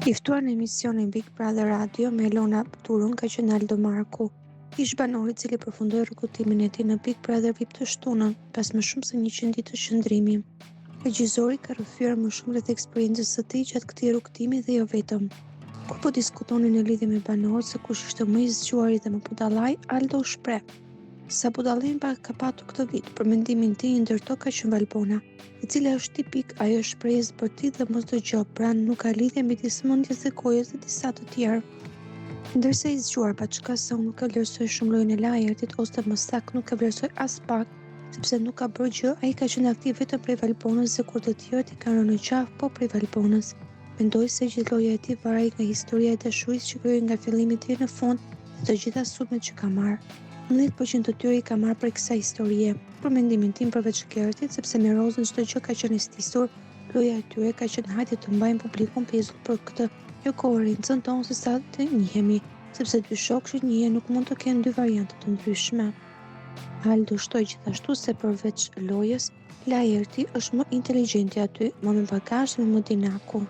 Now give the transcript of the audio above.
I ftuar në emisionin Big Brother Radio me Elona Turun ka qenë Aldo Marku, ish banor i cili përfundoi rrugtimin e tij në Big Brother VIP të shtunën pas më shumë se 100 ditë të qëndrimi. Regjizori ka rrëfyer më shumë rreth eksperiencës së tij gjatë këtij rrugtimi dhe jo vetëm. Kur po diskutonin në lidhje me banorët se kush ishte më i zgjuari dhe më budallaj, Aldo shpreh: "Sa budallën ka patur këtë vit, për mendimin tim ndërto ka qenë Valbona, e cila është tipik ajo shprehje zbërtit dhe mos dëgjo, pra nuk ka lidhje midis mendjes dhe gojës dhe disa të tjerë. Ndërsa i zgjuar Baçka se unë nuk e vlerësoj shumë lojën e Lajertit, ose më saktë nuk e vlerësoj as pak, sepse nuk ka bërë gjë, ai ka qenë aktiv vetëm prej Valbonës dhe kur të tjerët i kanë rënë në qafë po prej Valbonës. Mendoj se gjithë loja e tij varaj nga historia e dashurisë që krijoi nga fillimi deri në fund dhe të gjitha sulmet që ka marrë. 90% të tyre i ka marrë për kësaj historie. Për mendimin tim përveç Gertit, sepse me Rozën çdo gjë ka qenë stisur, loja e tyre ka qenë hajde të mbajnë publikun pezullt për këtë, jo koherencën tonë se sa të njihemi, sepse dy shokë që njihen nuk mund të kenë dy variante të ndryshme. Aldo shtoi gjithashtu se përveç lojës, Lajerti është më inteligjenti aty, më me bagazh dhe më dinaku.